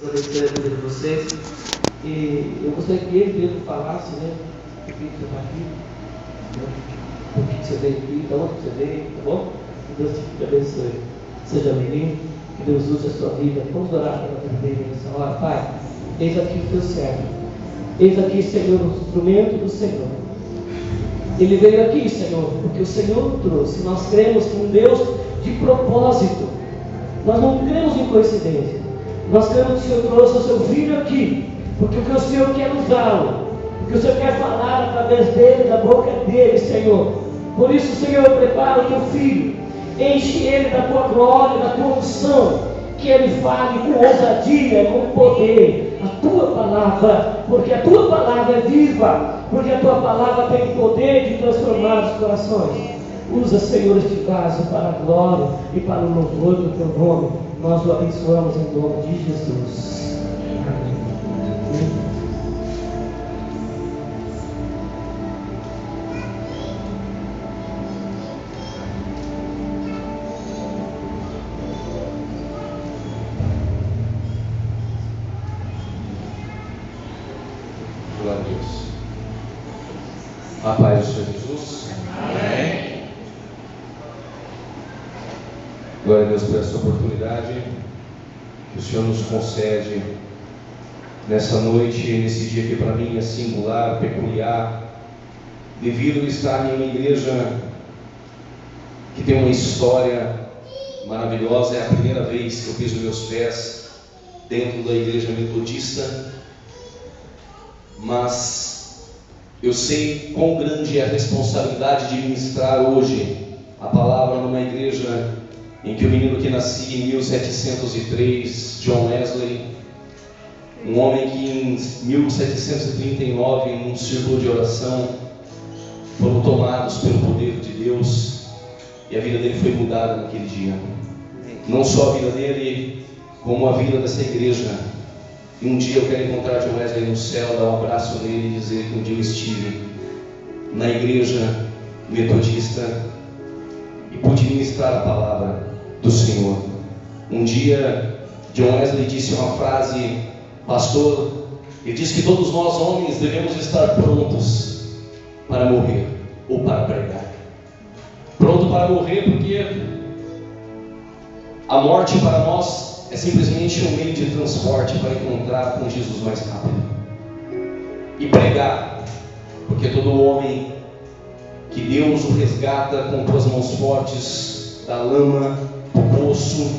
Agradecer a vida de vocês. E eu gostaria que ele mesmo falasse, né? Por que você está aqui? Né? Por que você veio aqui? De onde você veio? Tá bom? Que Deus te abençoe. Seja bem-vindo. Que Deus use a sua vida. Vamos orar pela vida dele nessa hora. Pai, eis aqui o teu servo. Eis aqui, Senhor, o instrumento do Senhor. Ele veio aqui, Senhor, porque o Senhor o trouxe. Nós cremos que um Deus de propósito. Nós não cremos em coincidência. Nós cremos que o Senhor trouxe o seu filho aqui, porque o Senhor quer usá-lo, porque o Senhor quer falar através dele, da boca dele, Senhor. Por isso, Senhor, prepara o teu filho, enche ele da tua glória, da tua unção, que ele fale com ousadia, com poder, a tua palavra, porque a tua palavra é viva, porque a tua palavra tem poder de transformar os corações. Usa, Senhor, este vaso para a glória e para o louvor do teu nome. Nós o abençoamos em nome de Jesus. Amém. Glória a Deus. A paz do Senhor Jesus. Amém. Glória a Deus por essa oportunidade que o Senhor nos concede nessa noite, nesse dia que para mim é singular, peculiar, devido a estar em uma igreja que tem uma história maravilhosa. É a primeira vez que eu piso meus pés dentro da igreja metodista, mas eu sei quão grande é a responsabilidade de ministrar hoje a palavra numa igreja em que o menino que nascia em 1703, John Wesley, um homem que em 1739, num círculo de oração, foram tomados pelo poder de Deus e a vida dele foi mudada naquele dia. Não só a vida dele, como a vida dessa igreja. E um dia eu quero encontrar John Wesley no céu, dar um abraço nele e dizer que um dia eu estive na igreja metodista e pude ministrar a palavra do Senhor. Um dia John Wesley disse uma frase: pastor, ele disse que todos nós homens devemos estar prontos para morrer ou para pregar. Pronto para morrer porque a morte para nós é simplesmente um meio de transporte para encontrar com Jesus mais rápido. E pregar, porque todo homem que Deus o resgata com tuas mãos fortes da lama, do poço,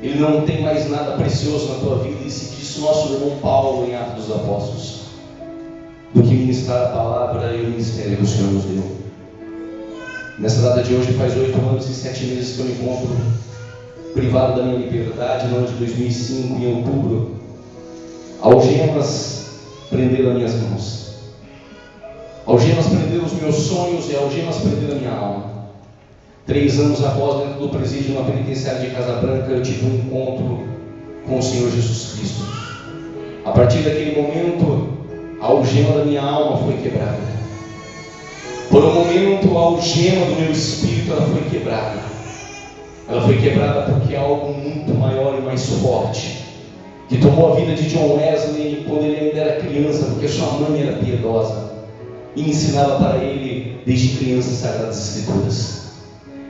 ele não tem mais nada precioso na tua vida. E se disse nosso irmão Paulo em Atos dos Apóstolos, do que ministrar a palavra e o ministério que o Senhor nos deu. Nessa data de hoje faz 8 anos e 7 meses que eu me encontro privado da minha liberdade. No ano de 2005, em outubro, algemas prenderam as minhas mãos, algemas prenderam os meus sonhos e algemas prenderam a minha alma. 3 anos após, dentro do presídio na penitenciária de Casa Branca, eu tive um encontro com o Senhor Jesus Cristo. A partir daquele momento, a algema da minha alma foi quebrada. Por um momento, a algema do meu espírito ela foi quebrada. Ela foi quebrada porque algo muito maior e mais forte, que tomou a vida de John Wesley quando ele ainda era criança, porque sua mãe era piedosa e ensinava para ele desde criança as Sagradas Escrituras.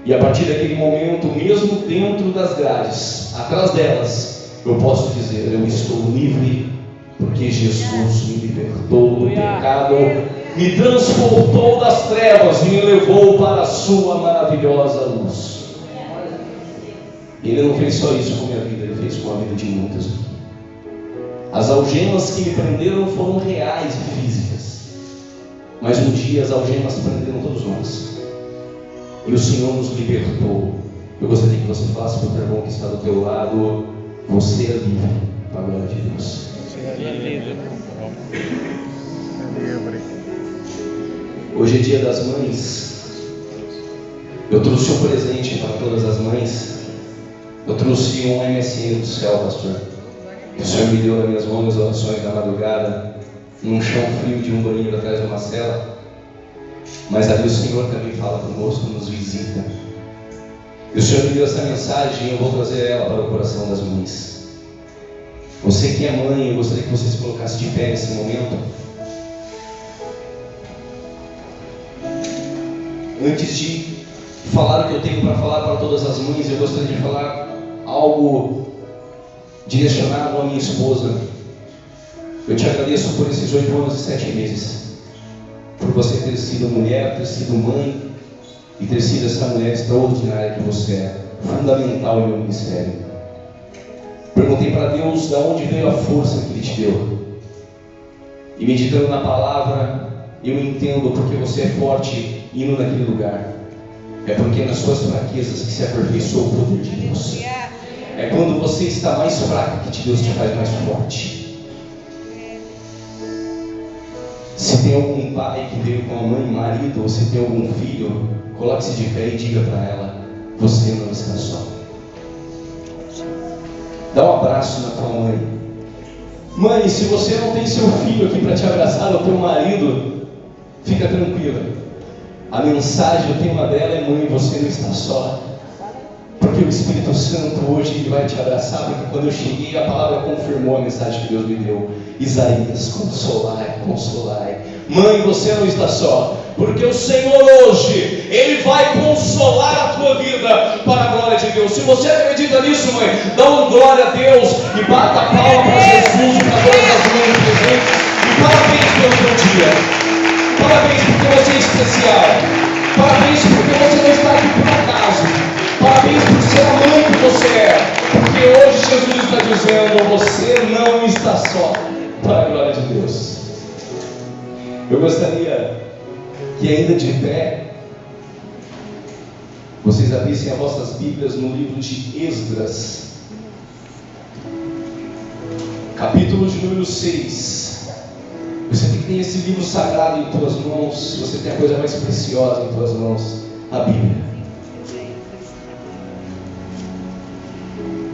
E a partir daquele momento, mesmo dentro das grades, atrás delas, eu posso dizer: eu estou livre, porque Jesus me libertou do pecado, me transportou das trevas e me levou para a sua maravilhosa luz. Ele não fez só isso com a minha vida, ele fez com a vida de muitas. As algemas que me prenderam foram reais e físicas, mas um dia as algemas prenderam todos nós. E o Senhor nos libertou. Eu gostaria que você falasse para o teu irmão que está do teu lado: você é livre, para a glória de Deus. Hoje é dia das mães. Eu trouxe um presente para todas as mães. Eu trouxe um MSN do céu, pastor, que o Senhor me deu nas minhas mãos, orações da madrugada, num chão frio de um banheiro atrás de uma cela. Mas ali o Senhor também fala conosco, nos visita. E o Senhor me deu essa mensagem e eu vou trazer ela para o coração das mães. Você que é mãe, eu gostaria que você se colocasse de pé nesse momento. Antes de falar o que eu tenho para falar para todas as mães, eu gostaria de falar algo direcionado à minha esposa. Eu te agradeço por esses 8 anos e 7 meses, por você ter sido mulher, ter sido mãe e ter sido essa mulher extraordinária que você é, fundamental em meu ministério. Perguntei para Deus de onde veio a força que Ele te deu, e meditando na palavra, eu entendo porque você é forte indo naquele lugar. É porque nas suas fraquezas que se aperfeiçoa o poder de Deus. É quando você está mais fraco que Deus te faz mais forte. Se tem algum pai que veio com a mãe, marido, ou se tem algum filho, coloque-se de pé e diga para ela: você não está só. Dá um abraço na tua mãe. Mãe, se você não tem seu filho aqui para te abraçar, ou teu marido, fica tranquila. A mensagem, o tema dela é: mãe, você não está só. Porque o Espírito Santo hoje ele vai te abraçar, porque quando eu cheguei a palavra confirmou a mensagem que Deus me deu. Isaías, consolai, consolai. Mãe, você não está só, porque o Senhor hoje, Ele vai consolar a tua vida para a glória de Deus. Se você acredita nisso, mãe, dá uma glória a Deus e bata a palma para Jesus e para todas as mães presentes. E parabéns pelo teu dia. Parabéns porque você é especial. Parabéns porque você não está aqui por acaso. Parabéns por ser a mãe que você é. Porque hoje Jesus está dizendo: você não está só, para a glória de Deus. Eu gostaria que, ainda de pé, vocês abrissem as vossas Bíblias no livro de Esdras, capítulo de número 6. Você tem que ter esse livro sagrado em tuas mãos. Você tem a coisa mais preciosa em tuas mãos, a Bíblia.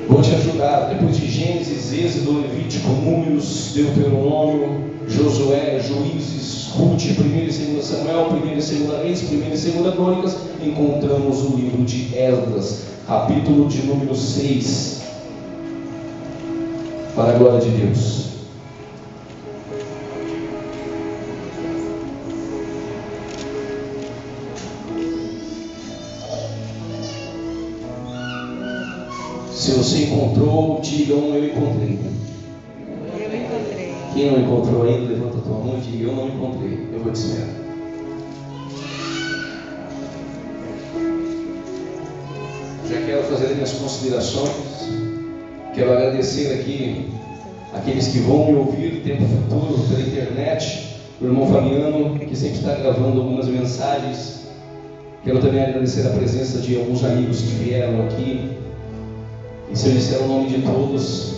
Vou te ajudar. Depois de Gênesis, Êxodo, Levítico, Números, Deuteronômio, Josué, Juízes, Ruth, 1 e 2 Samuel, 1 e 2 Reis, 1 e 2 Crônicas, encontramos o livro de Esdras, capítulo de número 6. Para a glória de Deus. Se você encontrou, diga: eu encontrei. Eu encontrei. Quem não encontrou ainda, levanta a tua mão e diga: eu não encontrei. Eu vou te esperar. Já quero fazer minhas considerações. Quero agradecer aqui aqueles que vão me ouvir no tempo futuro pela internet. O irmão Fabiano, que sempre está gravando algumas mensagens. Quero também agradecer a presença de alguns amigos que vieram aqui. E se eu disser o nome de todos,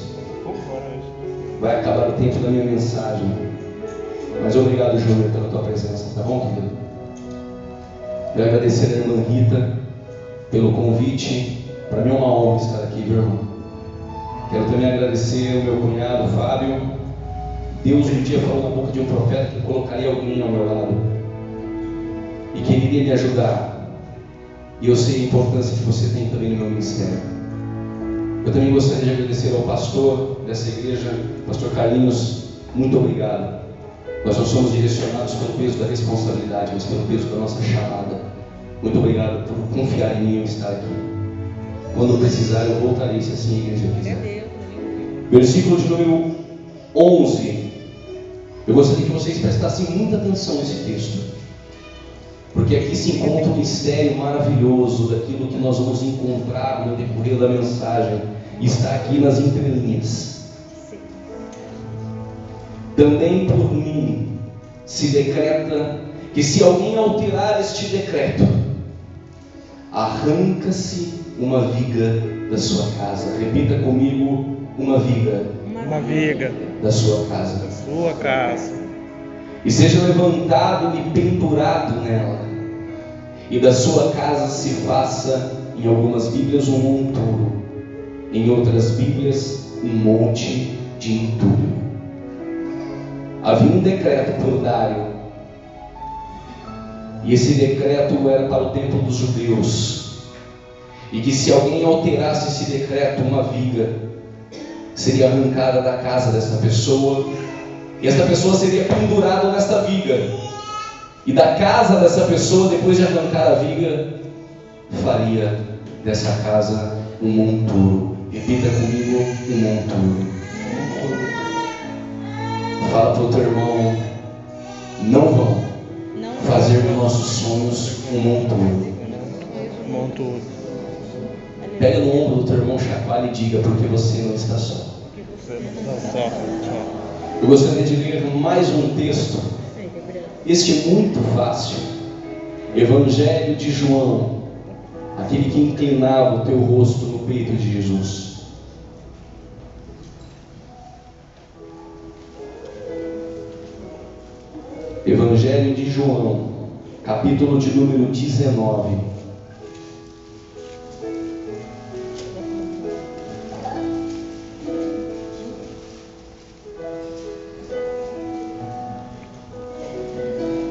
vai acabar o tempo da minha mensagem. Mas obrigado, Júnior, pela tua presença, tá bom, querido? Quero agradecer a irmã Rita pelo convite. Para mim é uma honra estar aqui, viu, irmão? Quero também agradecer ao meu cunhado, Fábio. Deus um dia falou na boca de um profeta que colocaria alguém ao meu lado e que ele iria me ajudar. E eu sei a importância que você tem também no meu ministério. Eu também gostaria de agradecer ao pastor dessa igreja, pastor Carlinhos. Muito obrigado. Nós não somos direcionados pelo peso da responsabilidade, mas pelo peso da nossa chamada. Muito obrigado por confiar em mim e estar aqui. Quando precisar, eu voltarei, se assim a igreja quiser. Versículo de número 11. Eu gostaria que vocês prestassem muita atenção nesse texto, porque aqui se encontra um mistério maravilhoso daquilo que nós vamos encontrar no decorrer da mensagem. Está aqui nas entrelinhas. Também por mim se decreta que, se alguém alterar este decreto, arranca-se uma viga da sua casa. Repita comigo: uma viga. Uma viga da sua casa. Da sua casa. E seja levantado e pendurado nela. E da sua casa se faça, em algumas Bíblias, um monturo. Em outras Bíblias, um monte de entulho. Havia um decreto por Dário. E esse decreto era para o tempo dos judeus. E que, se alguém alterasse esse decreto, uma viga seria arrancada da casa desta pessoa, e esta pessoa seria pendurada nesta viga, e da casa dessa pessoa, depois de arrancar a viga, faria dessa casa um monturo. Repita comigo: um monturo. Fala para o teu irmão: não vão fazer dos nossos sonhos um monturo. Monturo. Pega no ombro do teu irmão, chacoalha e diga: porque você não está só. Eu gostaria de ler mais um texto, este muito fácil, Evangelho de João, aquele que inclinava o teu rosto no peito de Jesus. Evangelho de João, capítulo de número 19.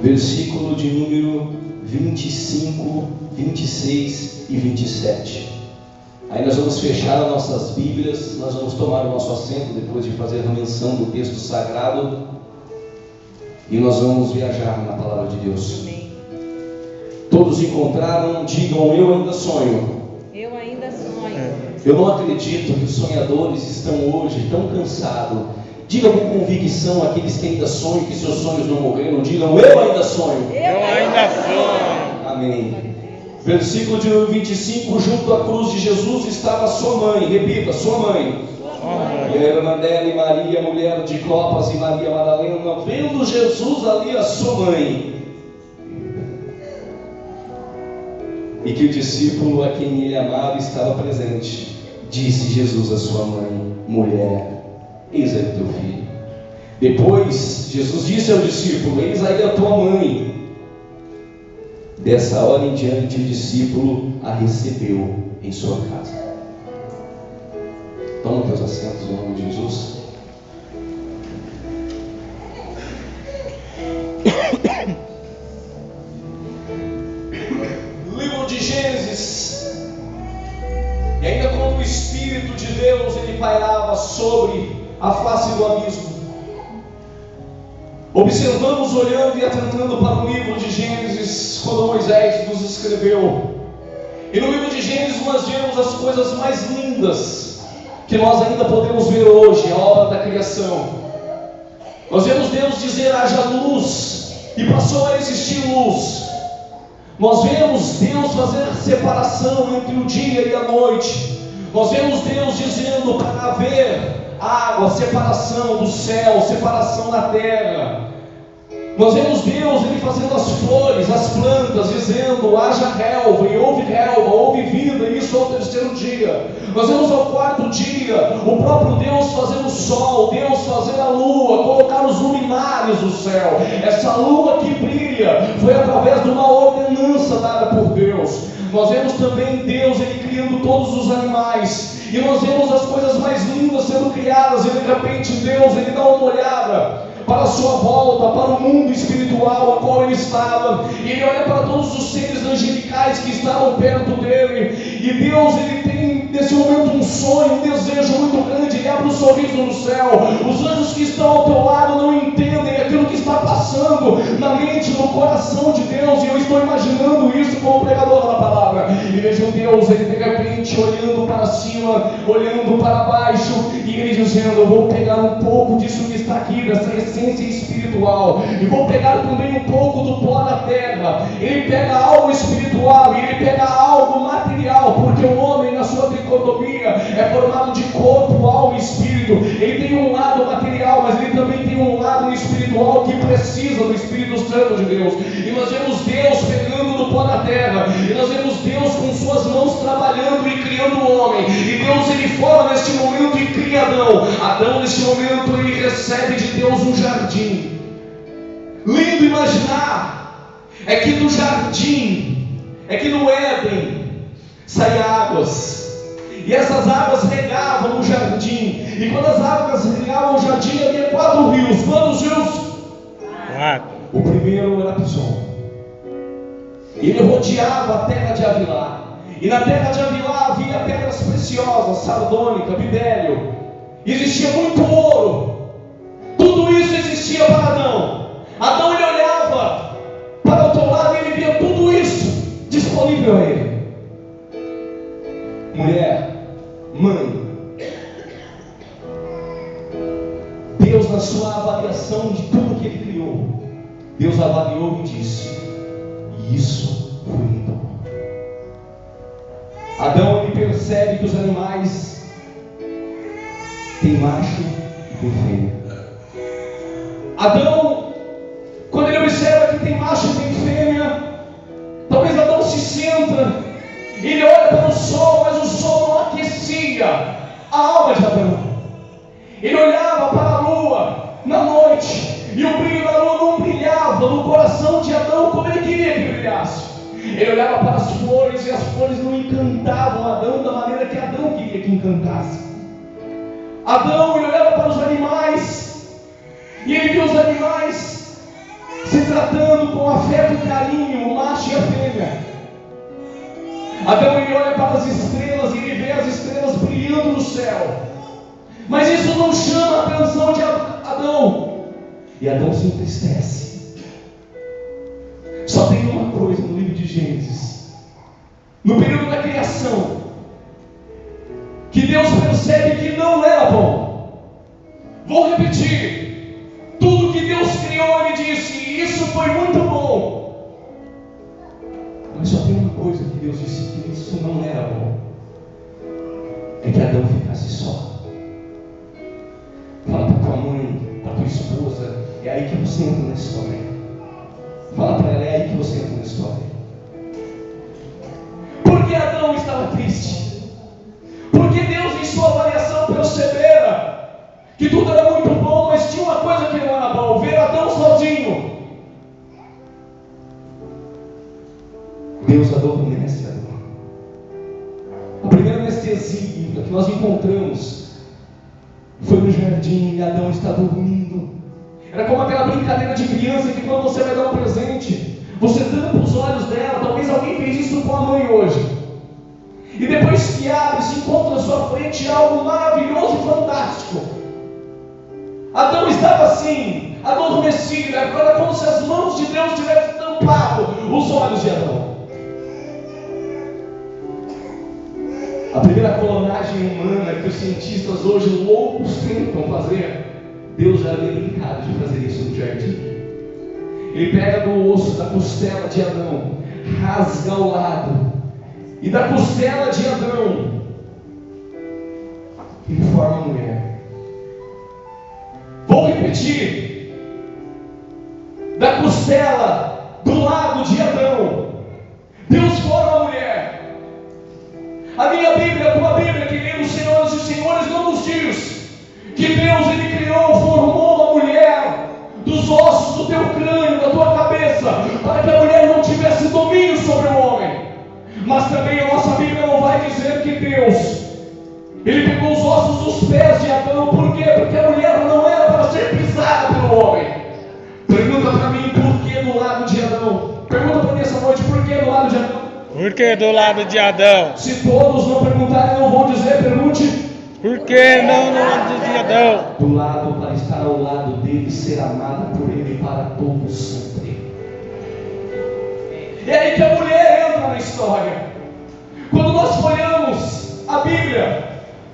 Versículo de número 25, 26 e 27. Aí nós vamos fechar as nossas Bíblias, nós vamos tomar o nosso assento depois de fazer a menção do texto sagrado, e nós vamos viajar na palavra de Deus. Amém. Todos encontraram, digam: eu ainda sonho. Eu ainda sonho. Eu não acredito que os sonhadores estão hoje tão cansados. Diga com convicção aqueles que ainda sonham, que seus sonhos não morreram. Digam: eu ainda sonho. Eu ainda sonho. Amém. Versículo de número 25. Junto à cruz de Jesus estava sua mãe. Repita: sua mãe. E era Madela e Maria, mulher de Clopas, e Maria Madalena. Vendo Jesus ali, a sua mãe, e que o discípulo a quem ele amava estava presente, disse Jesus à sua mãe: mulher, eis aí teu filho. Depois Jesus disse ao discípulo: eis aí a tua mãe. Dessa hora em diante o discípulo a recebeu em sua casa. Toma teus assentos em nome de Jesus. Livro de Gênesis. E ainda quando o Espírito de Deus ele pairava sobre a face do abismo, observamos, olhando e atentando para o livro de Gênesis, quando Moisés nos escreveu. E no livro de Gênesis nós vemos as coisas mais lindas que nós ainda podemos ver hoje, a obra da criação. Nós vemos Deus dizer: haja luz, e passou a existir luz. Nós vemos Deus fazer separação entre o dia e a noite. Nós vemos Deus dizendo para haver água, separação do céu, separação da terra. Nós vemos Deus ele fazendo as flores, as plantas, dizendo: haja relva, e houve vida, e isso ao terceiro dia. Nós vemos ao quarto dia o próprio Deus fazer o sol, Deus fazer a lua, colocar os luminares do céu. Essa lua que brilha foi através de uma ordenança dada por Deus. Nós vemos também Deus ele criando todos os animais, e nós vemos as coisas mais lindas sendo criadas, e de repente Deus ele dá uma olhada para a sua volta, para o mundo espiritual a qual ele estava, e ele olha para todos os seres angelicais que estavam perto dele, e Deus ele tem nesse momento um sonho, um desejo muito grande. Ele abre um sorriso no céu. Os anjos que estão ao teu lado não entendem aquilo que está passando na mente, no coração de Deus, e eu estou imaginando isso como pregador da palavra, e vejo Deus ele de repente olhando para cima, olhando para baixo, e ele dizendo: eu vou pegar um pouco disso que está aqui, dessa essência espiritual, e vou pegar também um pouco do pó da terra. Ele pega algo espiritual e ele pega algo material, porque o homem na sua dicotomia é formado de corpo, alma e espírito. Ele tem um lado material, mas ele também tem um lado espiritual que precisa do Espírito Santo de Deus. E nós vemos Deus pegando do pó da terra, e nós vemos Deus com suas mãos trabalhando e criando o homem, e Deus ele forma neste momento e cria Adão. Adão neste momento ele recebe de Deus um jardim. Lindo imaginar é que do jardim, é que no Éden saíam águas, e essas águas regavam o jardim, e quando as águas regavam o jardim havia 4 rios. Quantos rios? 4. O primeiro era Pison. Ele rodeava a terra de Avilá, e na terra de Avilá havia pedras preciosas, sardônica, bidélio. existia muito ouro. Tudo isso existia para Adão. Adão, ele olhava para o outro lado e ele via tudo isso disponível a ele. Mulher, mãe, Deus, na sua avaliação de tudo que ele criou, Deus avaliou e disse: isso foi muito bom. Adão, ele percebe que os animais têm macho e tem fêmea. Adão, quando ele observa que tem macho e tem fêmea, talvez Adão se senta, ele olha para o sol, mas o sol não aquecia a alma de Adão. Ele olhava para a lua na noite, e o brilho da lua não brilhava no coração de Adão como ele queria que brilhasse. Ele olhava para as flores, e as flores não encantavam Adão da maneira que Adão queria que encantasse. Adão, ele olhava para os animais, e ele via os animais se tratando com afeto e carinho, o macho e a fêmea. Adão, ele olha para as estrelas e ele vê as estrelas brilhando no céu. Mas isso não chama a atenção de Adão. E Adão se entristece. Só tem uma coisa no livro de Gênesis, no período da criação, que Deus percebe que não era bom. Vou repetir: tudo que Deus criou, Ele disse, isso foi muito bom. Mas só tem uma coisa que Deus disse que isso não era bom: é que Adão ficasse só. Fala para tua mãe, para tua esposa, é aí que você entra na história. Fala para ela, é aí que você entra na história. Por que Adão estava triste? Porque Deus, em sua avaliação, percebera que tudo era muito bom, mas tinha uma coisa que não era bom: ver Adão sozinho. Deus adormece Adão. A primeira anestesia que nós encontramos foi no jardim, e Adão está dormindo. Era como aquela brincadeira de criança que quando você vai dar um presente, você tampa os olhos dela. Talvez alguém fez isso com a mãe hoje. E depois que abre, se encontra na sua frente algo maravilhoso e fantástico. Adão estava assim, adormecido. Era como se as mãos de Deus tivessem tampado os olhos de Adão. A primeira clonagem humana que os cientistas hoje loucos tentam fazer, Deus já havia brincado de fazer isso no jardim. Ele pega do osso da costela de Adão, rasga ao lado, e da costela de Adão ele forma a mulher. Vou repetir: da costela do lado de Adão, Deus forma a mulher. A minha Bíblia, a tua Bíblia, que lemos, senhoras e senhores, não nos diz que Deus, Ele criou, formou a mulher dos ossos do teu crânio, da tua cabeça, para que a mulher não tivesse domínio sobre o homem. Mas também a nossa Bíblia não vai dizer que Deus, Ele pegou os ossos dos pés de Adão. Por quê? Porque a mulher não era para ser pisada pelo homem. Pergunta para mim, por que do lado de Adão? Pergunta para mim essa noite, por que do lado de Adão? Por que do lado de Adão? Se todos não perguntarem, não vou dizer, pergunte. Por que não do lado de Adão? Do lado para estar ao lado dele, ser amada por ele para todo sempre. É aí que a mulher entra na história. Quando nós folhamos a Bíblia,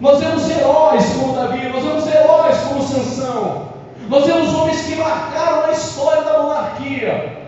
nós vemos heróis como Davi, nós vemos heróis como Sansão, nós vemos homens que marcaram a história da monarquia.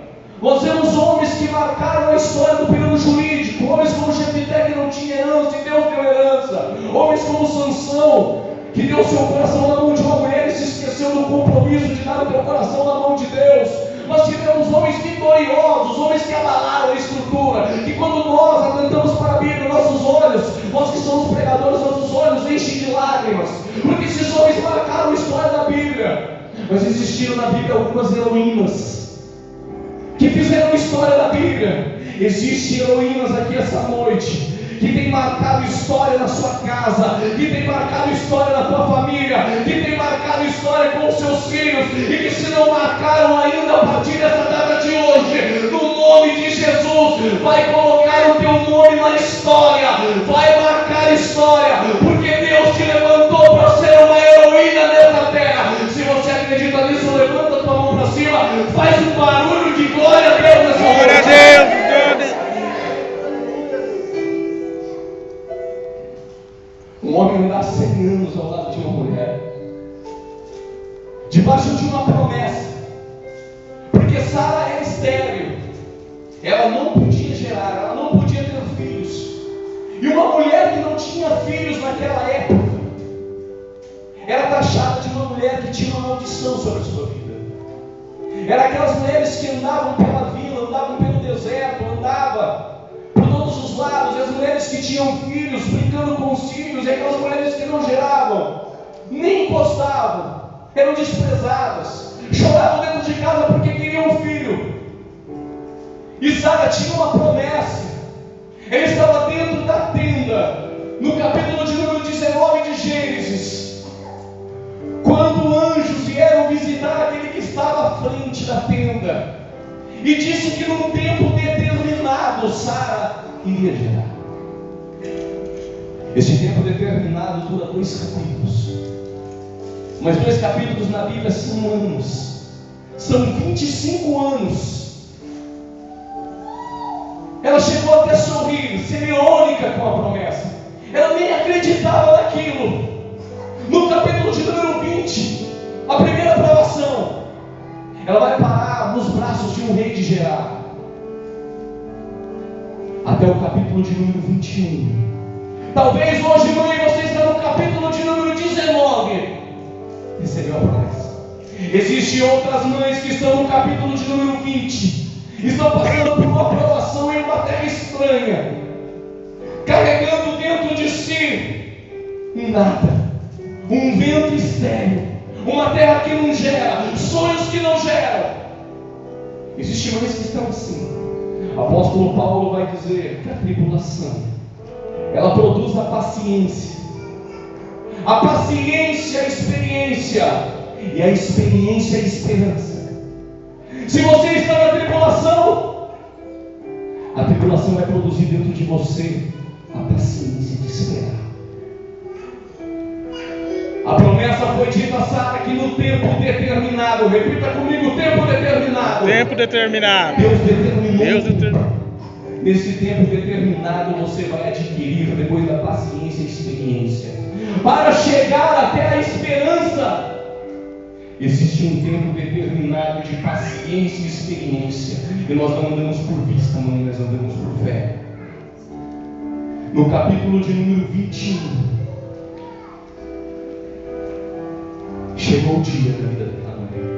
Nós vemos homens que marcaram a história do período jurídico, homens como Jefité, que não tinha herança e Deus deu herança, homens como Sansão, que deu seu coração na mão de uma mulher e se esqueceu do compromisso de dar o teu coração na mão de Deus. Nós tivemos homens vitoriosos, homens que abalaram a estrutura, que quando nós atentamos para a Bíblia, nossos olhos, nós que somos pregadores, nossos olhos enchem de lágrimas, porque esses homens marcaram a história da Bíblia. Mas existiram na Bíblia algumas heroínas que fizeram a história da Bíblia. Existem heroínas aqui essa noite que tem marcado história na sua casa, que tem marcado história na tua família, que tem marcado história com os seus filhos, e que se não marcaram ainda, a partir dessa data de hoje, no nome de Jesus, vai colocar o teu nome na história, vai marcar história, porque Deus te levantou para ser uma heroína. debaixo de uma promessa, porque Sara era estéril, ela não podia gerar, ela não podia ter filhos, e uma mulher que não tinha filhos naquela época era taxada de uma mulher que tinha uma maldição sobre a sua vida. Era aquelas mulheres que andavam pela vila, andavam pelo deserto, andavam por todos os lados, e as mulheres que tinham filhos, brincando com os filhos, e aquelas mulheres que não geravam, nem encostavam, eram desprezadas, choravam dentro de casa porque queriam um filho. E Sara tinha uma promessa, ela estava dentro da tenda, no capítulo de número 19 de Gênesis, quando anjos vieram visitar aquele que estava à frente da tenda, e disse que num tempo determinado Sara iria gerar. Esse tempo determinado dura 2 capítulos, mas 2 capítulos na Bíblia são anos, são 25 anos. Ela chegou até a sorrir, ser irônica com a promessa, ela nem acreditava naquilo. No capítulo de número 20, a primeira provação, ela vai parar nos braços de um rei de Gerar. Até o capítulo de número 21. Talvez hoje, mãe, você está no capítulo de número 19. Recebeu a promessa. Existem outras mães que estão no capítulo de número 20. Estão passando por uma provação em uma terra estranha, carregando dentro de si nada. Um vento estéril, uma terra que não gera, sonhos que não geram. Existem mães que estão assim. O apóstolo Paulo vai dizer que a tribulação, ela produz a paciência. A paciência é a experiência, e a experiência é a esperança. Se você está na tribulação, a tribulação vai produzir dentro de você a paciência de esperar. A promessa foi dita a Sara que no tempo determinado, repita comigo, tempo determinado. Tempo determinado. Deus determinou. Deus determinou. Nesse tempo determinado você vai adquirir, depois da paciência e experiência, para chegar até a esperança. Existe um tempo determinado de paciência e experiência, e nós não andamos por vista, mãe, nós andamos por fé. No capítulo de número 21, chegou o dia da vida daquela mulher.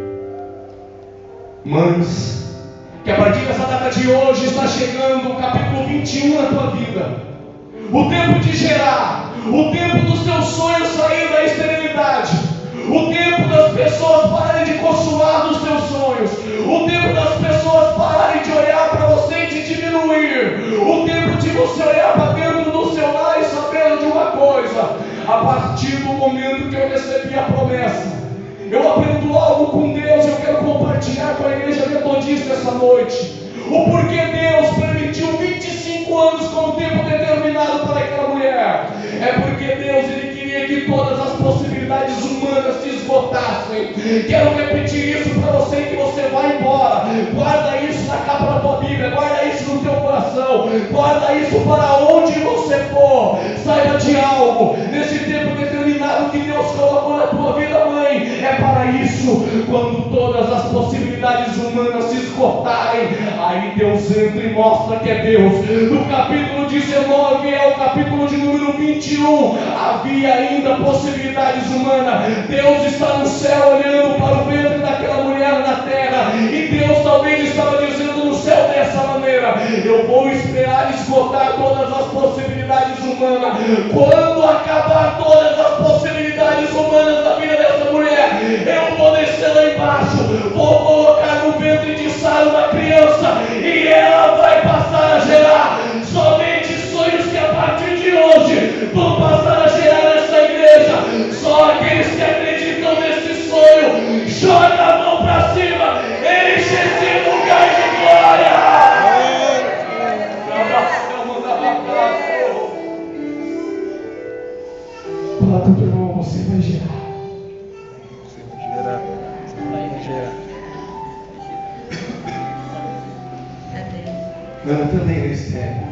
Mães, que a partir dessa data de hoje está chegando o capítulo 21 na tua vida. O tempo de gerar, o tempo dos teus sonhos sair da esterilidade, o tempo das pessoas pararem de consular dos teus sonhos, o tempo das pessoas pararem de olhar para você e te diminuir, o tempo de você olhar para dentro do seu lar e saber de uma coisa: a partir do momento que eu recebi a promessa, eu aprendo algo com Deus e eu quero compartilhar com a igreja metodista essa noite. O porquê Deus permitiu 25 anos como tempo determinado para aquela mulher. É porque Deus, Ele queria que todas as possibilidades humanas se esgotassem. Quero repetir isso para você que você vai embora. Guarda isso na capa da tua Bíblia, guarda isso no teu coração, guarda isso para onde você for. Saiba de algo, nesse tempo determinado que Deus colocou na tua vida, mãe, é para isso. Quando todas as possibilidades humanas se esgotarem, aí Deus entra e mostra que é Deus. Do capítulo 19 ao capítulo de número 21, havia ainda possibilidades humanas. Deus está no céu olhando para o ventre daquela mulher na terra, e Deus talvez estava dizendo no céu dessa maneira: eu vou esperar esgotar todas as possibilidades humanas. Quando acabar todas as possibilidades humanas da vida dessa mulher, eu vou descer lá embaixo, vou colocar no ventre de Sara uma criança, e ela vai passar a gerar somente sonhos que a partir de hoje vão passar a gerar nessa igreja. Só aqueles que acreditam nesse sonho, joga a mão para cima, enche esse lugar de glória. Fala para o teu irmão: você vai gerar. Ana também era estéril,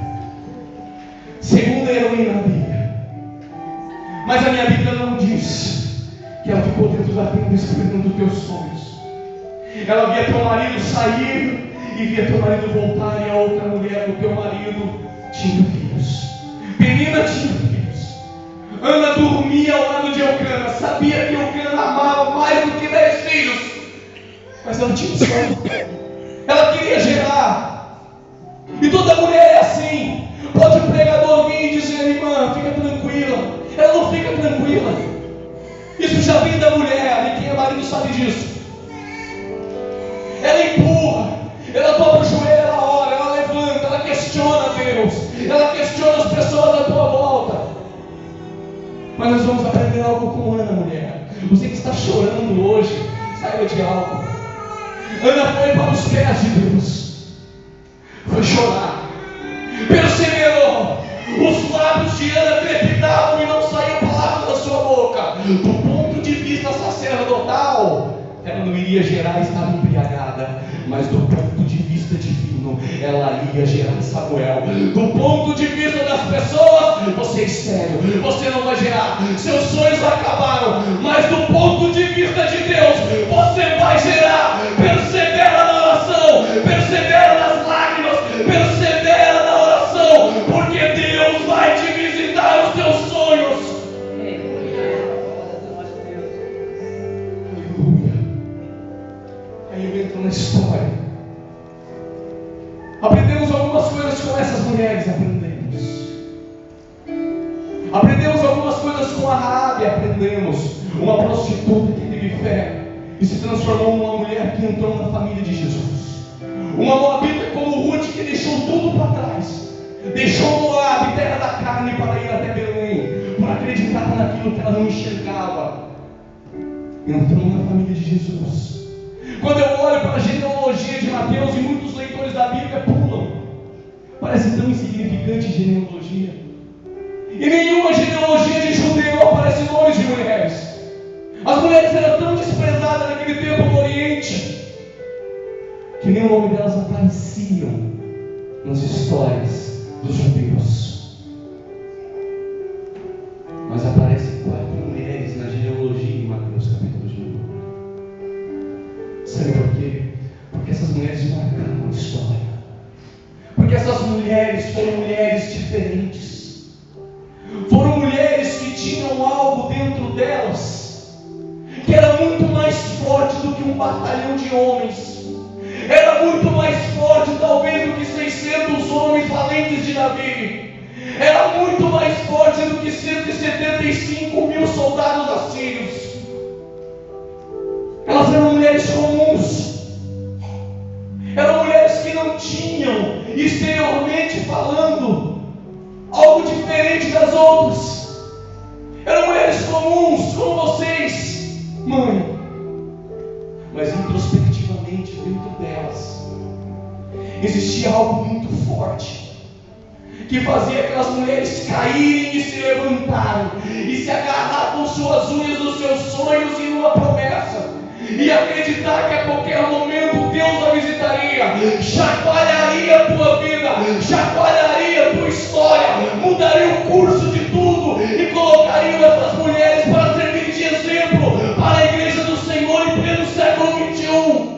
segunda heroína da Bíblia, mas a minha Bíblia não diz que ela ficou dentro da tenda esperando os teus sonhos. Ela via teu marido sair e via teu marido voltar, e a outra mulher do teu marido tinha filhos. Penina tinha filhos. Ana dormia ao lado de Eucana, sabia que Eucana amava mais do que 10 filhos, mas ela tinha um sonho. Ela queria gerar. E toda mulher é assim. Pode o pregador vir e dizer: irmã, fica tranquila. Ela não fica tranquila. Isso já vem da mulher, e quem é marido sabe disso. Ela empurra, ela dobra o joelho, ela ora, ela levanta, ela questiona Deus, ela questiona as pessoas à tua volta. Mas nós vamos aprender algo com Ana, mulher. Você que está chorando hoje, saiba de algo. Ana foi para os pés de Deus, foi chorar, perseverou. Os lábios de Ana trepidavam e não saíam palavras da sua boca. Do ponto de vista sacerdotal, ela não iria gerar, estava embriagada. Mas do ponto de vista divino, ela ia gerar Samuel. Do ponto de vista das pessoas, você é estéril, você não vai gerar, seus sonhos acabaram. Mas do ponto de vista de Deus, você vai gerar. Persevera na oração, persevera nas lágrimas, persevera na oração, porque Deus vai te visitar os teus sonhos. Aí eu entro na história. Aprendemos algumas coisas com essas mulheres, aprendemos algumas coisas com a Raabe, aprendemos uma prostituta que teve fé e se transformou numa mulher que entrou na família de Jesus. Uma moabita como Ruth, que deixou tudo para trás, deixou Moab, terra da carne, para ir até Belém, por acreditar naquilo que ela não enxergava. Entrou na família de Jesus. Quando eu olho para a genealogia de Mateus, e muitos leitores da Bíblia pulam, parece tão insignificante genealogia. E nenhuma genealogia de judeu aparece nomes de mulheres. As mulheres eram tão desprezadas naquele tempo no Oriente, que nem o nome delas apareciam nas histórias dos judeus. Mas aparecem 4 mulheres na genealogia em Mateus capítulo 1. Sabe por quê? Porque essas mulheres marcaram a história. Porque essas mulheres foram mulheres diferentes. Foram mulheres que tinham algo dentro delas que era muito mais forte do que um batalhão de homens. Era muito mais forte talvez do que 600 homens valentes de Davi. Era muito mais forte do que 175 mil soldados assírios. Elas eram mulheres comuns. Eram mulheres que não tinham, exteriormente falando, algo diferente das outras. Eram mulheres comuns, como vocês, mãe. Mas introspectivamente, dentro delas, existia algo muito forte, que fazia aquelas mulheres caírem e se levantarem, e se agarrar com suas unhas nos seus sonhos e numa promessa, e acreditar que a qualquer momento Deus a visitaria, chacoalharia a tua vida, chacoalharia a tua história, mudaria o curso de tudo, e colocariam essas mulheres para servir de exemplo para a igreja do Senhor em pleno século XXI.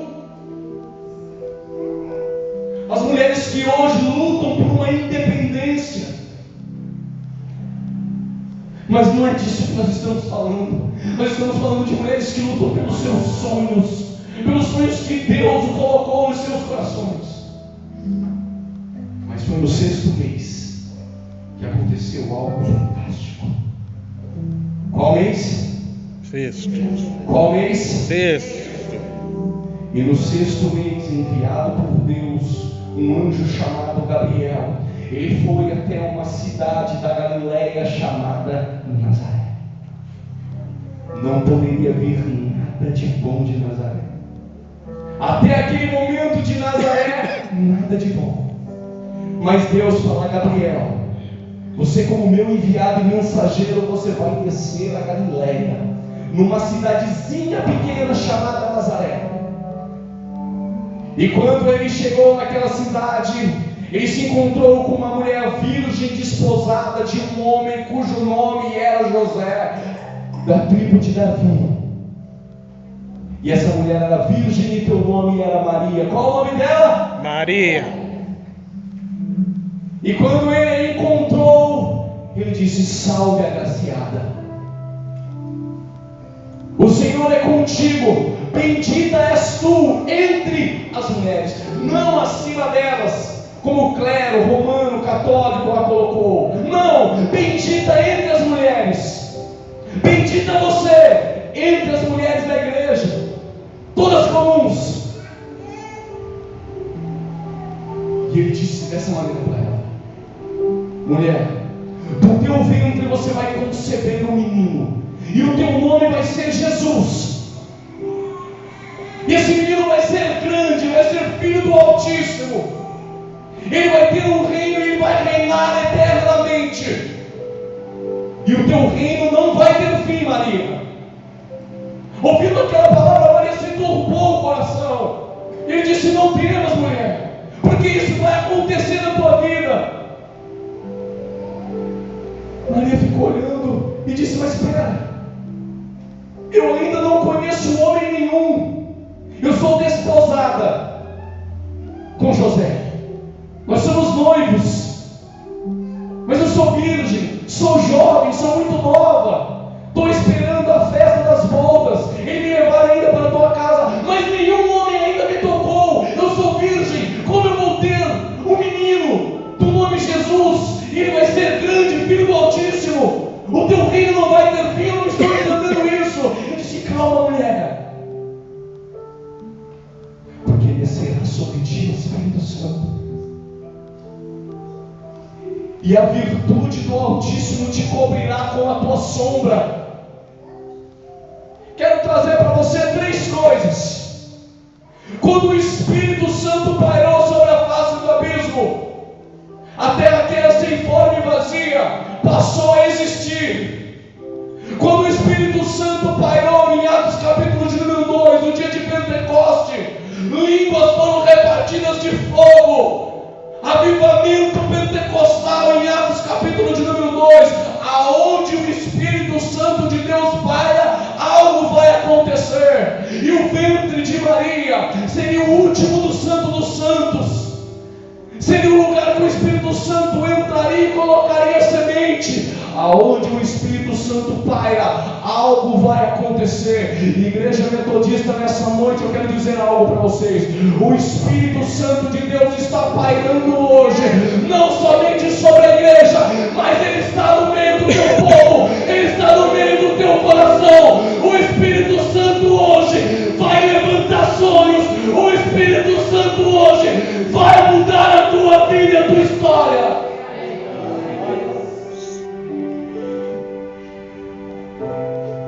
As mulheres que hoje lutam por uma independência. Mas não é disso que nós estamos falando. Nós estamos falando de mulheres que lutam pelos seus sonhos, pelos sonhos que Deus colocou nos seus corações. Mas foi no 6º mês que aconteceu algo fantástico. Qual mês? Sexto. Qual mês? Sexto. E no 6º mês, enviado por Deus, um anjo chamado Gabriel, ele foi até uma cidade da Galileia chamada Nazaré. Não poderia vir nada de bom de Nazaré. Até aquele momento de Nazaré, nada de bom. Mas Deus fala a Gabriel: você, como meu enviado e mensageiro, você vai descer a Galileia, numa cidadezinha pequena chamada Nazaré. E quando ele chegou naquela cidade, ele se encontrou com uma mulher virgem desposada de um homem cujo nome era José, da tribo de Davi. E essa mulher era virgem e teu nome era Maria. Qual o nome dela? Maria. E quando ele a encontrou, ele disse: salve, agraciada. O Senhor é contigo, bendita és tu entre as mulheres, não acima delas, como o clero romano católico a colocou. Não, bendita entre as mulheres. Bendita você entre as mulheres da igreja, todas comuns. E ele disse dessa maneira para ela: mulher, do teu ventre você vai conceber um menino, e o teu nome vai ser Jesus. E esse menino vai ser grande, vai ser filho do Altíssimo. Ele vai ter um reino e ele vai reinar eternamente. E o teu reino não vai ter fim, Maria. Ouvindo aquela palavra, Maria se turbou o coração. Ele disse: não temas, mulher, porque isso vai acontecer na tua vida. Maria ficou olhando e disse: mas espera, eu ainda não conheço homem nenhum. Eu sou desposada com José. Nós somos noivos. Mas eu sou virgem, sou jovem, sou muito nova. Estou esperando a festa das bodas. Ele me levar ainda para a tua casa, mas nenhum homem ainda me tocou. Eu sou virgem. Como eu vou ter um menino do nome Jesus? E ele vai ser grande, filho do Altíssimo. O teu reino não vai ter fim. Eu não estou entendendo isso. Eu disse: calma, mulher, porque descerá sobre ti o Espírito Santo, e a virtude do Altíssimo te cobrirá com a tua sombra. Quero trazer para você 3 coisas. Quando o Espírito Santo pairou sobre a face do abismo, a terra que era sem forma e vazia passou a existir. Quando o Espírito Santo pairou em Atos capítulo de número 2, no dia de Pentecoste, línguas foram repartidas de fogo. Avivamento pentecostal em Atos capítulo de número 2, aonde o Espírito Santo de Deus paira, algo vai acontecer. E o ventre de Maria seria o último do Santo dos Santos. Seria o lugar que o Espírito Santo entraria e colocaria a semente. Aonde o Espírito Santo paira, algo vai acontecer. Igreja Metodista, nessa noite eu quero dizer algo para vocês. O Espírito Santo de Deus está pairando hoje, não somente sobre a igreja, mas Ele está no meio do teu povo, Ele está no meio do teu coração. O Espírito Santo hoje vai levantar sonhos. O Espírito Santo hoje vai mudar a tua vida e a tua história.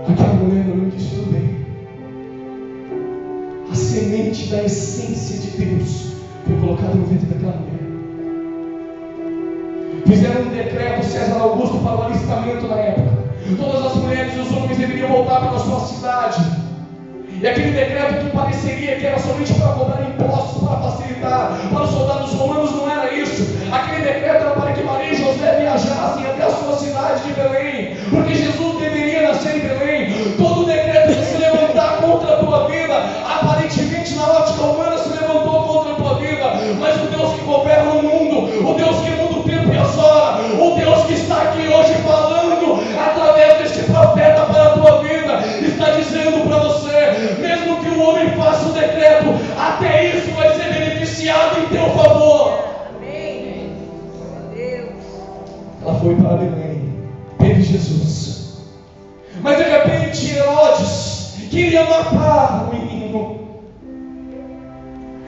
Aquela mulher olhou e disse: tudo bem. A semente da essência de Deus foi colocada no ventre daquela mulher. Fizeram um decreto, César Augusto, para o alistamento na época. Todas as mulheres e os homens deveriam voltar para a sua cidade. E aquele decreto que pareceria que era somente para cobrar impostos, para facilitar para os soldados romanos, não era isso. Aquele decreto era para que Maria e José viajassem até a sua cidade de Belém, porque Jesus deveria nascer em Belém. Todo o decreto que se levantar contra a tua vida, aparentemente na ótica humana se levantou contra a tua vida, mas o Deus que governa o mundo, o Deus que muda o tempo e as horas, o Deus que está aqui hoje falando através deste profeta para a tua vida, está dizendo para você: mesmo que o homem faça o decreto, até isso vai ser beneficiado em teu favor. Amém. Deus. Ela foi para Belém, teve Jesus. Mas de repente Herodes queria matar o menino.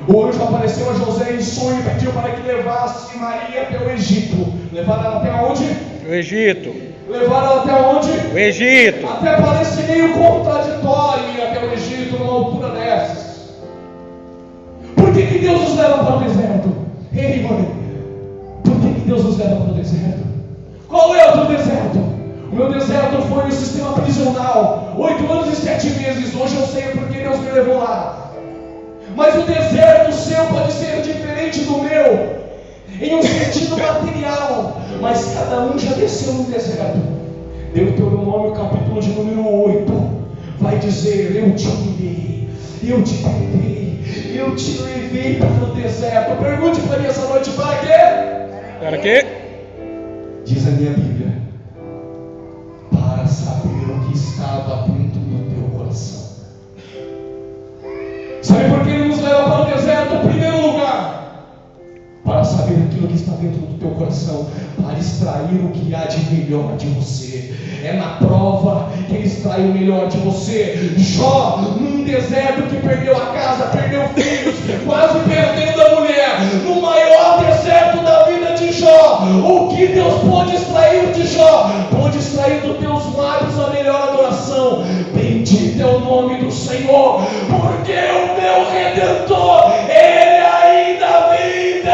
O anjo apareceu a José em sonho e pediu para que levasse Maria até o Egito. Levaram ela até onde? O Egito. Levaram ela até onde? O Egito. Até parece meio contraditório ir até o Egito numa altura dessas. Por que Deus nos leva para o deserto? Ei, mãe, por que Deus nos leva para o deserto? Qual é o teu deserto? O meu deserto foi no sistema prisional, 8 anos e 7 meses. Hoje eu sei porque Deus me levou lá. Mas o deserto seu pode ser diferente do meu, em um sentido material, mas cada um já desceu no deserto. Deuteronômio capítulo de número 8 vai dizer: eu te humilhei, Eu te peguei, eu te levei para o deserto. Pergunte para mim essa noite: para quê? Para quê? Diz a minha Bíblia: para saber o que estava dentro do teu coração. Sabe por que Ele nos leva para o deserto? Em primeiro lugar, para saber aquilo que está dentro do teu coração, para extrair o que há de melhor de você. É na prova que Ele extrai o melhor de você. Jó, num deserto que perdeu a casa, perdeu filhos, quase perdendo a mulher, no maior deserto da vida de Jó, o que Deus pôde extrair de Jó? Pôde extrair dos teus lábios a melhor adoração. Bendito é o nome do Senhor, porque o meu Redentor, Ele ainda vive.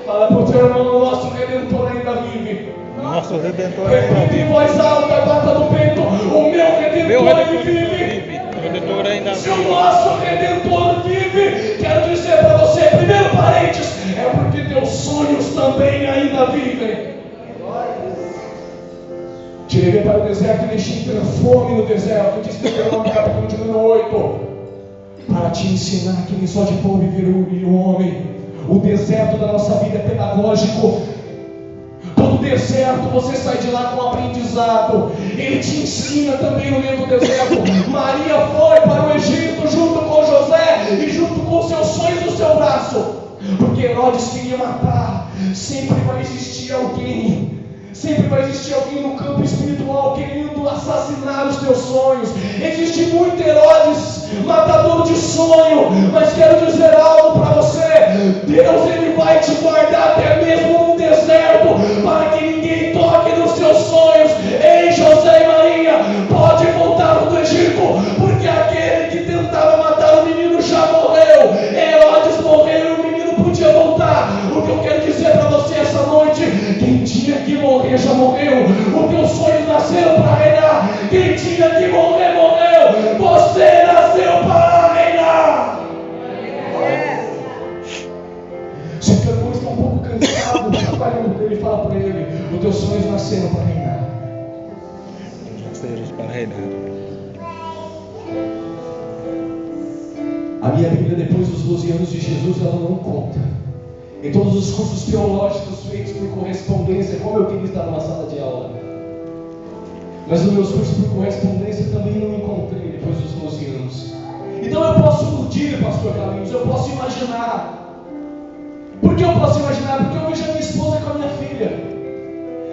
Fala para o teu irmão: o nosso Redentor ainda vive. Nosso Redentor ainda Repita em vive. voz alta, bata no peito: o meu Redentor ele vive. O Redentor ainda Se o vive. nosso Redentor vive, quero dizer para você, primeiro parênteses, é porque teus sonhos também ainda vivem. Te levei para o deserto e deixei ter fome no deserto, diz Deuteronômio capítulo de número 8, para te ensinar que nem só de pão vive o homem. O deserto da nossa vida é pedagógico. Todo deserto você sai de lá com aprendizado. Ele te ensina também no meio do deserto. Maria foi para o Egito junto com José e junto com seus sonhos no seu braço, porque Herodes queria matar. Sempre vai existir alguém, sempre vai existir alguém no campo espiritual querendo assassinar os teus sonhos. Existe muito Herodes, matador de sonho, mas quero dizer algo para você: Deus ele vai te guardar até mesmo num deserto, para que ninguém toque nos seus sonhos. Ei, José e Maria, pode voltar para o Egito, porque aquele que tentava matar o menino já morreu. Herodes morreu e o menino podia voltar. O que eu quero dizer para você essa noite: quem tinha que morrer já morreu. Os teus sonhos nasceram para reinar. Quem tinha que morrer, morreu. Você nasceu para reinar. Se o teu irmão está um pouco cansado, chacoalhando para ele, fala para ele: os teus sonhos nasceram para reinar. Nasceram para reinar. A minha Bíblia, depois dos 12 anos de Jesus, ela não conta. Em todos os cursos teológicos feitos por correspondência, como eu queria estar numa sala de aula, mas nos meus cursos por correspondência também não encontrei depois dos 12 anos. Então eu posso iludir, pastor Carlinhos, eu posso imaginar. Por que eu posso imaginar? Porque eu vejo a minha esposa com a minha filha.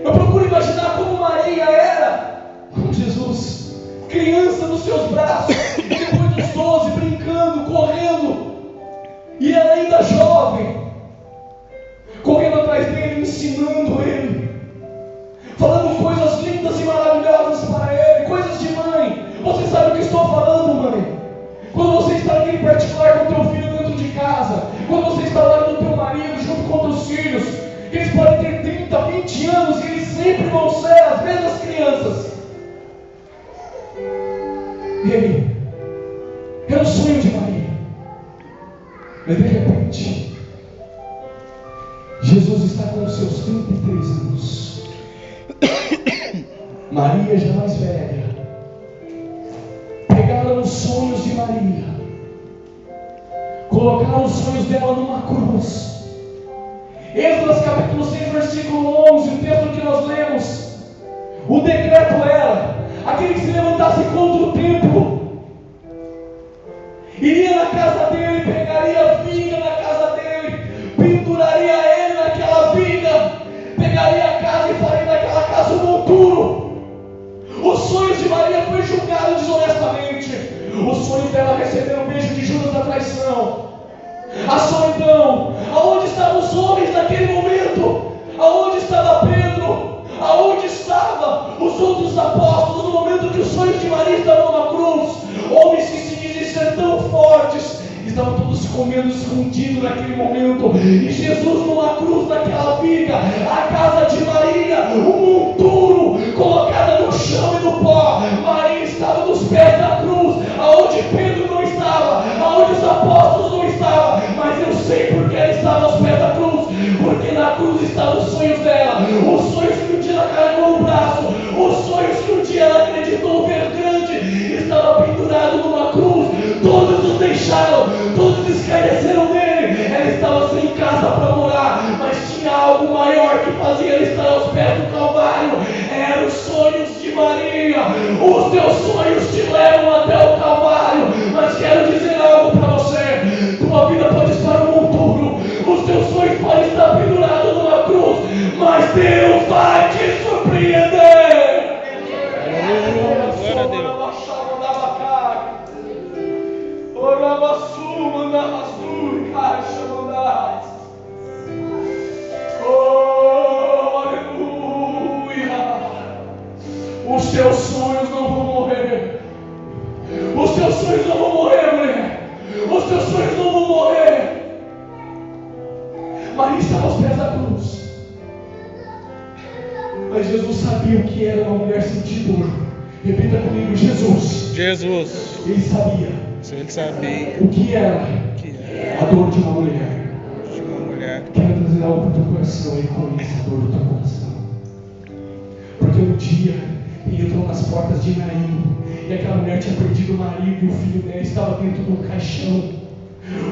Eu procuro imaginar como Maria era com Jesus, criança nos seus braços, e depois dos 12, brincando, correndo, e ela ainda jovem, correndo atrás dele, ensinando ele, falando coisas lindas e maravilhosas para ele, coisas de mãe. Você sabe o que estou falando, mãe? Quando você está aqui em particular com o teu filho dentro de casa, quando você está lá com o teu marido junto com teus filhos, eles podem ter 30, 20 anos e eles sempre vão ser as mesmas crianças. Ele era o sonho de Maria, mas de repente Jesus está com os seus 33 anos. Maria já mais velha. Pegaram os sonhos de Maria, colocaram os sonhos dela numa cruz. Êxodo capítulo 6, versículo 11, o texto que nós lemos. O decreto era: aquele que se levantasse contra o templo iria na casa dele, pegaria a viga na casa dele, penduraria ele naquela viga, pegaria a casa e faria daquela casa um monturo. Os sonhos de Maria foi julgado desonestamente. Os sonhos dela receberam o beijo de Judas da traição, a solidão. Aonde estavam os homens naquele momento? Aonde estava Pedro? Aonde estavam os outros apóstolos no momento que os sonhos de Maria estavam na cruz? Homens que se dizem ser tão fortes, estavam todos se comendo escondido naquele momento. E Jesus numa cruz, naquela viga, a casa de Maria, um monturo colocada no chão e no pó. Maria estava nos pés da cruz, aonde Pedro não estava, aonde os apóstolos não estavam. Mas eu sei porque ela estava aos pés da cruz, porque na cruz estavam os sonhos dela, os sonhos que um dia ela carregou no braço, os sonhos que um dia ela acreditou ver grande, estava pendurado Os teus sonhos te levam até o Calvário. Mas quero dizer algo para você: tua vida pode estar no monturo, os teus sonhos podem estar pendurados numa cruz, mas Deus vai te surpreender. Glória a Deus. Oh, aleluia. Os teus sonhos não vão morrer. Os teus sonhos não vão morrer, mulher. Os teus sonhos não vão morrer. Maria estava aos pés da cruz, mas Jesus sabia o que era uma mulher sentir dor. Repita comigo: Jesus. Jesus. Ele sabia. Ele sabia O que era que era a dor de uma mulher. de uma mulher. Quero trazer algo para o teu coração. Ele conhece a dor do teu coração. Porque um dia ele entrou nas portas de Naim, e aquela mulher tinha perdido o marido, e o filho dela estava dentro do caixão.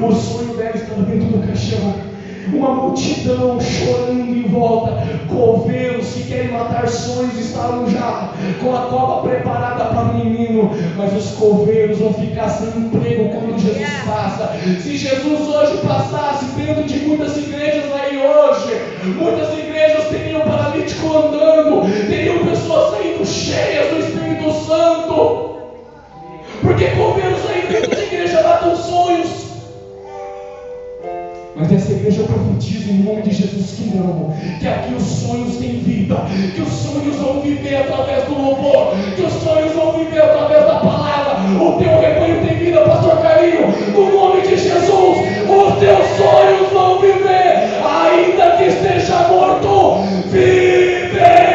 O sonho dela estava dentro do caixão. Uma multidão chorando em volta. Coveiros que querem matar sonhos estavam já com a cova preparada para o menino. Mas os coveiros vão ficar sem emprego quando Jesus passa. Se Jesus hoje passasse dentro de muitas igrejas aí hoje, muitas igrejas teriam paralítico andando, teriam pessoas saindo cheias do Espírito Santo. Porque coveiros aí dentro da igreja matam sonhos. Mas nessa igreja eu profetizo em nome de Jesus que não, que aqui os sonhos têm vida, que os sonhos vão viver através do louvor, que os sonhos vão viver através da palavra. O teu rebanho tem vida, pastor Carinho, no nome de Jesus. Os teus sonhos vão viver, ainda que esteja morto, viverá.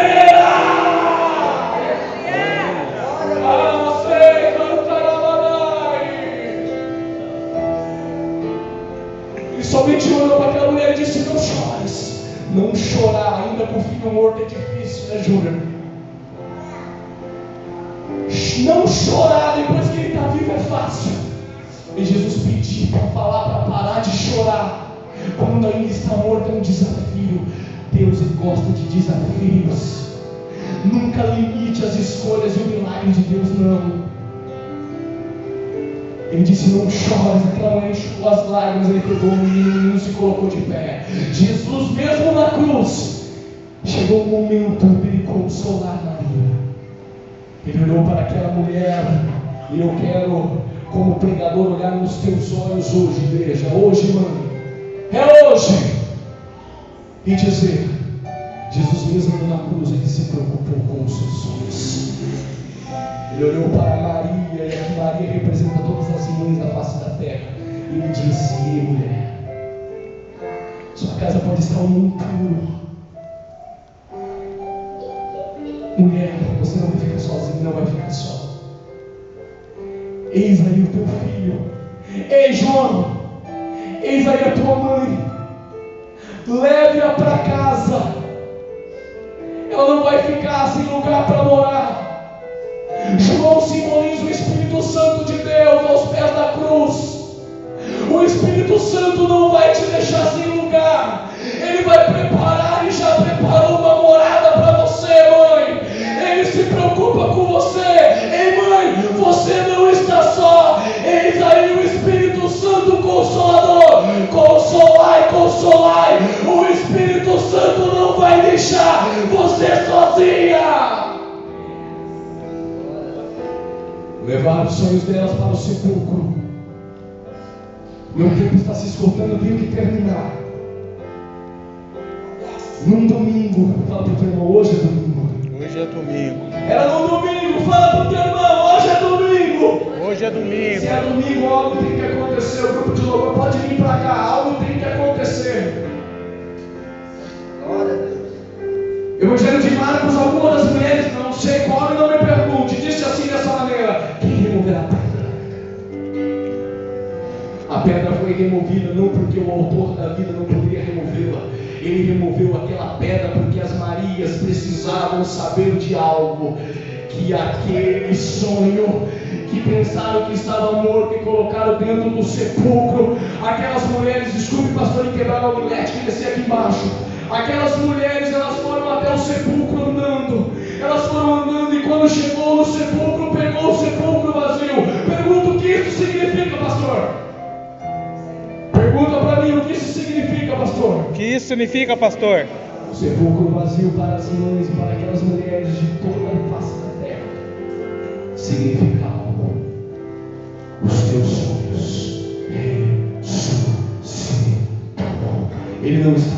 Somente olhou para aquela mulher e disse: não chores. Não chorar ainda com o filho morto é difícil, né, Júlia? Não chorar depois que ele está vivo é fácil. E Jesus pediu para falar para parar de chorar quando ainda está morto. É um desafio. Deus gosta de desafios. Nunca limite as escolhas e o milagre de Deus, não. Ele disse: não chores. Aquela mãe enxugou as lágrimas. Ele pegou o menino e se colocou de pé. Jesus, mesmo na cruz, chegou o momento dele consolar Maria. Ele olhou para aquela mulher. E eu quero, como pregador, olhar nos teus olhos hoje, igreja. Hoje, mãe. É hoje. E dizer: Jesus, mesmo na cruz, ele se preocupou com os seus sonhos. Ele olhou para Maria, e aqui Maria representa todas as mães da face da terra. E ele disse: ei, mulher, sua casa pode estar um monturo. Mulher, você não vai ficar sozinha, não vai ficar só. Eis aí o teu filho. Ei, João, eis aí a tua mãe. Leve-a para casa. Ela não vai ficar sem lugar para morar. João simboliza o Espírito Santo de Deus aos pés da cruz. O Espírito Santo não vai te deixar sem lugar. Ele vai preparar e já preparou uma morada para você, mãe. Ele se preocupa com você. Ei, mãe, você não está só. Eis aí o Espírito Santo Consolador. Consolai, consolai. O Espírito Santo não vai deixar você sozinha. Levaram os sonhos delas para o sepulcro. Meu tempo está se esgotando, eu tenho que terminar. Num domingo, fala para o teu irmão: hoje é domingo. Hoje é domingo. Era no domingo, fala para o teu irmão: hoje é domingo. Hoje é domingo. Se é domingo, algo tem que acontecer. O grupo de louvor pode vir para cá, algo tem que acontecer. Evangelho de Marcos, algumas das mulheres, não sei qual, e não me pergunte, disse assim dessa maneira: quem removerá a pedra? A pedra foi removida não porque o autor da vida não poderia removê-la. Ele removeu aquela pedra porque as Marias precisavam saber de algo. Que aquele sonho que pensaram que estava morto e colocaram dentro do sepulcro, aquelas mulheres, desculpe pastor, em quebrar a omelete que descer aqui embaixo, aquelas mulheres, elas foram até o sepulcro andando, elas foram andando, e quando chegou no sepulcro, isso significa, pastor? Sepulcro vazio para as mães e para aquelas mulheres de toda a face da terra. Significa algo. Os teus sonhos ressuscitarão. Ele não está